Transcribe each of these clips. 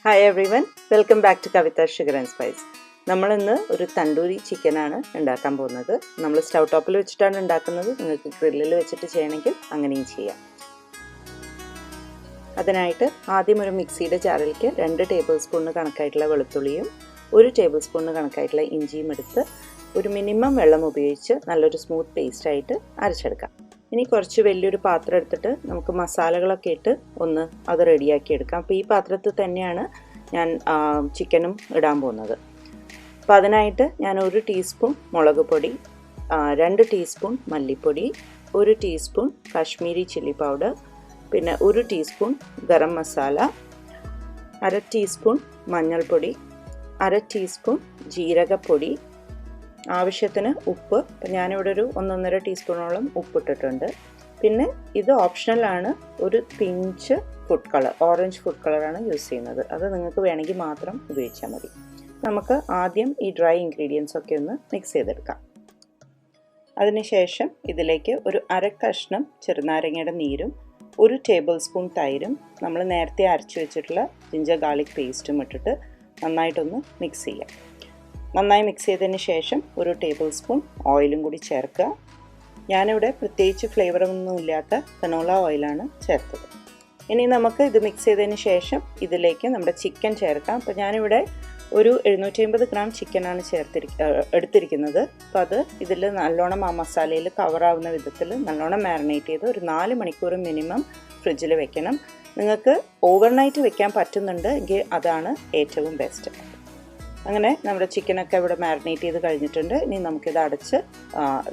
Hi everyone, welcome back to Kavitha Sugar and Spice. നമ്മൾ ഇന്ന് ഒരു തണ്ടൂരി ചിക്കൻ ആണ് ഉണ്ടാക്കാൻ പോകുന്നത്. നമ്മൾ സ്റ്റൗ ടോപ്പിൽ വെച്ചിട്ടാണ് ഉണ്ടാക്കുന്നത്. നിങ്ങൾക്ക് ഗ്രില്ലിൽ വെച്ചിട്ട് ചെയ്യണമെങ്കിൽ അങ്ങനെയും ചെയ്യാം. അതിനായിട്ട് ആദ്യം ഒരു മിക്സിയുടെ ജാറിലേക്ക് 2 ടേബിൾ സ്പൂൺ കണക്കായിട്ടുള്ള വെളുത്തുള്ളിയും 1 ടേബിൾ സ്പൂൺ കണക്കായിട്ടുള്ള ഇഞ്ചിയും എടുത്ത് ഒരു മിനിമം വെള്ളം ഉപയോഗിച്ച് നല്ലൊരു സ്മൂത്ത് പേസ്റ്റ് ആയിട്ട് അരച്ചെടുക്കാം. ഇനി കുറച്ച് വലിയൊരു പാത്രം എടുത്തിട്ട് നമുക്ക് മസാലകളൊക്കെ ഇട്ട് ഒന്ന് അത് റെഡിയാക്കി എടുക്കാം. അപ്പോൾ ഈ പാത്രത്തിൽ തന്നെയാണ് ഞാൻ ചിക്കനും ഇടാൻ പോകുന്നത്. അപ്പോൾ അതിനായിട്ട് ഞാൻ 1 ടീസ്പൂൺ മുളക് പൊടി, 2 ടീസ്പൂൺ മല്ലിപ്പൊടി, 1 ടീസ്പൂൺ കാശ്മീരി ചില്ലി പൗഡർ, പിന്നെ 1 ടീസ്പൂൺ ഗരം മസാല, 1/2 ടീസ്പൂൺ മഞ്ഞൾപ്പൊടി, 1/2 ടീസ്പൂൺ ജീരകപ്പൊടി, ആവശ്യത്തിന് ഉപ്പ്. അപ്പം ഞാനിവിടെ ഒരു 1.5 ടീസ്പൂണോളം ഉപ്പിട്ടിട്ടുണ്ട്. പിന്നെ ഇത് ഓപ്ഷണലാണ്, ഒരു pinch food colour, orange food കളറാണ് യൂസ് ചെയ്യുന്നത്. അത് നിങ്ങൾക്ക് വേണമെങ്കിൽ മാത്രം ഉപയോഗിച്ചാൽ മതി. നമുക്ക് ആദ്യം ഈ ഡ്രൈ ഇൻഗ്രീഡിയൻസ് ഒക്കെ ഒന്ന് മിക്സ് ചെയ്തെടുക്കാം. അതിനുശേഷം ഇതിലേക്ക് ഒരു 1/2 കഷ്ണം ചെറുനാരങ്ങയുടെ നീരും 1 ടേബിൾ സ്പൂൺ തൈരും നമ്മൾ നേരത്തെ അരച്ചു വെച്ചിട്ടുള്ള ജിഞ്ചർ ഗാർലിക് പേസ്റ്റും ഇട്ടിട്ട് നന്നായിട്ടൊന്ന് മിക്സ് ചെയ്യാം. നന്നായി മിക്സ് ചെയ്തതിന് ശേഷം 1 ടേബിൾ സ്പൂൺ ഓയിലും കൂടി ചേർക്കുക. ഞാനിവിടെ പ്രത്യേകിച്ച് ഫ്ലേവറൊന്നും ഇല്ലാത്ത കനോല ഓയിലാണ് ചേർത്തത്. ഇനി നമുക്ക് ഇത് മിക്സ് ചെയ്തതിന് ശേഷം ഇതിലേക്ക് നമ്മുടെ ചിക്കൻ ചേർക്കാം. അപ്പോൾ ഞാനിവിടെ ഒരു 750 ഗ്രാം ചിക്കനാണ് എടുത്തിരിക്കുന്നത്. അപ്പോൾ അത് ഇതിൽ നല്ലോണം ആ മസാലയിൽ കവറാവുന്ന വിധത്തിൽ നല്ലോണം മാരിനേറ്റ് ചെയ്ത് ഒരു 4 മണിക്കൂർ മിനിമം ഫ്രിഡ്ജിൽ വെക്കണം. നിങ്ങൾക്ക് ഓവർനൈറ്റ് വെക്കാൻ പറ്റുന്നുണ്ട് എങ്കിൽ അതാണ് ഏറ്റവും ബെസ്റ്റ്. അങ്ങനെ നമ്മുടെ ചിക്കനൊക്കെ ഇവിടെ മാരിനേറ്റ് ചെയ്ത് കഴിഞ്ഞിട്ടുണ്ട്. ഇനി നമുക്കിത് അടച്ച്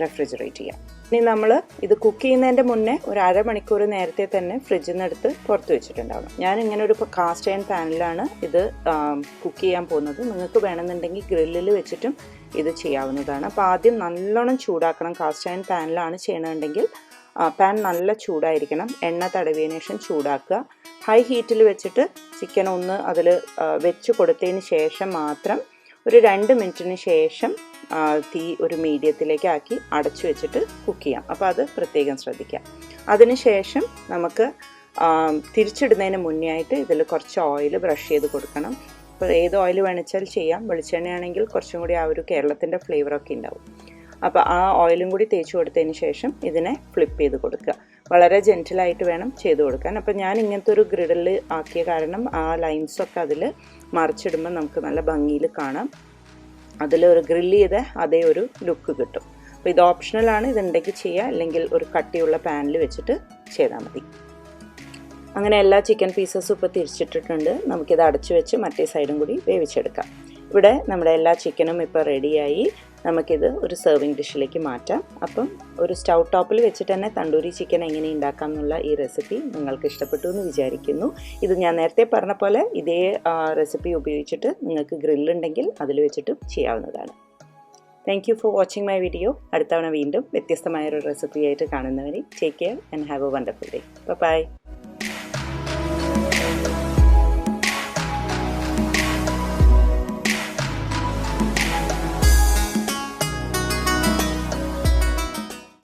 റെഫ്രിജറേറ്റ് ചെയ്യാം. ഇനി നമ്മൾ ഇത് കുക്ക് ചെയ്യുന്നതിൻ്റെ മുന്നേ ഒരു 1/2 മണിക്കൂർ നേരത്തെ തന്നെ ഫ്രിഡ്ജിൽ നിന്ന് എടുത്ത് പുറത്ത് വെച്ചിട്ടുണ്ടാവും. ഞാനിങ്ങനെ ഒരു കാസ്റ്റ് അയൺ പാനിലാണ് ഇത് കുക്ക് ചെയ്യാൻ പോകുന്നത്. നിങ്ങൾക്ക് വേണമെന്നുണ്ടെങ്കിൽ ഗ്രില്ലിൽ വെച്ചിട്ടും ഇത് ചെയ്യാവുന്നതാണ്. അപ്പോൾ ആദ്യം നല്ലോണം ചൂടാക്കണം. കാസ്റ്റ് അയൺ പാനിലാണ് ചെയ്യണമെങ്കിൽ പാൻ നല്ല ചൂടായിരിക്കണം. എണ്ണ തടവിയതിന് ശേഷം ചൂടാക്കുക. ഹൈ ഹീറ്റിൽ വെച്ചിട്ട് ചിക്കൻ ഒന്ന് അതിൽ വെച്ച് കൊടുത്തതിന് ശേഷം മാത്രം ഒരു 2 മിനിറ്റിന് ശേഷം തീ ഒരു മീഡിയത്തിലേക്ക് ആക്കി അടച്ചു വെച്ചിട്ട് കുക്ക് ചെയ്യാം. അപ്പോൾ അത് പ്രത്യേകം ശ്രദ്ധിക്കാം. അതിനുശേഷം നമുക്ക് തിരിച്ചിടുന്നതിന് മുന്നേ ആയിട്ട് ഇതിൽ കുറച്ച് ഓയിൽ ബ്രഷ് ചെയ്ത് കൊടുക്കണം. അപ്പോൾ ഏത് ഓയിൽ വേണിച്ചാൽ ചെയ്യാം. വെളിച്ചെണ്ണയാണെങ്കിൽ കുറച്ചും കൂടി ആ ഒരു കേരളത്തിൻ്റെ ഫ്ലേവറൊക്കെ ഉണ്ടാവും. അപ്പോൾ ആ ഓയിലും കൂടി തേച്ച് കൊടുത്തതിന് ശേഷം ഇതിനെ ഫ്ലിപ്പ് ചെയ്ത് കൊടുക്കുക. വളരെ ജെൻറ്റിലായിട്ട് വേണം ചെയ്ത് കൊടുക്കാൻ. അപ്പോൾ ഞാൻ ഇങ്ങനത്തെ ഒരു ഗ്രിഡിൽ ആക്കിയ കാരണം ആ ലൈൻസൊക്കെ അതിൽ മറിച്ചിടുമ്പോൾ നമുക്ക് നല്ല ഭംഗിയിൽ കാണാം. അതിൽ ഒരു ഗ്രില്ല് ചെയ്ത അതേ ഒരു ലുക്ക് കിട്ടും. അപ്പോൾ ഇത് ഓപ്ഷണലാണ്. ഇതുണ്ടെങ്കിൽ ചെയ്യുക, അല്ലെങ്കിൽ ഒരു കട്ടിയുള്ള പാനിൽ വെച്ചിട്ട് ചെയ്താൽ മതി. അങ്ങനെ എല്ലാ ചിക്കൻ പീസസും ഇപ്പോൾ തിരിച്ചിട്ടിട്ടുണ്ട്. നമുക്കിത് അടച്ചു വെച്ച് മറ്റേ സൈഡും കൂടി വേവിച്ചെടുക്കാം. ഇവിടെ നമ്മുടെ എല്ലാ ചിക്കനും ഇപ്പോൾ റെഡിയായി. നമുക്കിത് ഒരു സെർവിങ് ഡിഷിലേക്ക് മാറ്റാം. അപ്പം ഒരു സ്റ്റൗ ടോപ്പിൽ വെച്ചിട്ട് തന്നെ തണ്ടൂരി ചിക്കൻ എങ്ങനെ ഉണ്ടാക്കാം എന്നുള്ള ഈ റെസിപ്പി നിങ്ങൾക്ക് ഇഷ്ടപ്പെട്ടു എന്ന് വിചാരിക്കുന്നു. ഇത് ഞാൻ നേരത്തെ പറഞ്ഞ പോലെ ഇതേ റെസിപ്പി ഉപയോഗിച്ചിട്ട് നിങ്ങൾക്ക് ഗ്രില്ലുണ്ടെങ്കിൽ അതിൽ വെച്ചിട്ട് ചെയ്യാവുന്നതാണ്. Thank you for watching my video. അടുത്ത തവണ വീണ്ടും വ്യത്യസ്തമായൊരു റെസിപ്പിയായിട്ട് കാണുന്നവരെ take care and have a wonderful day. By.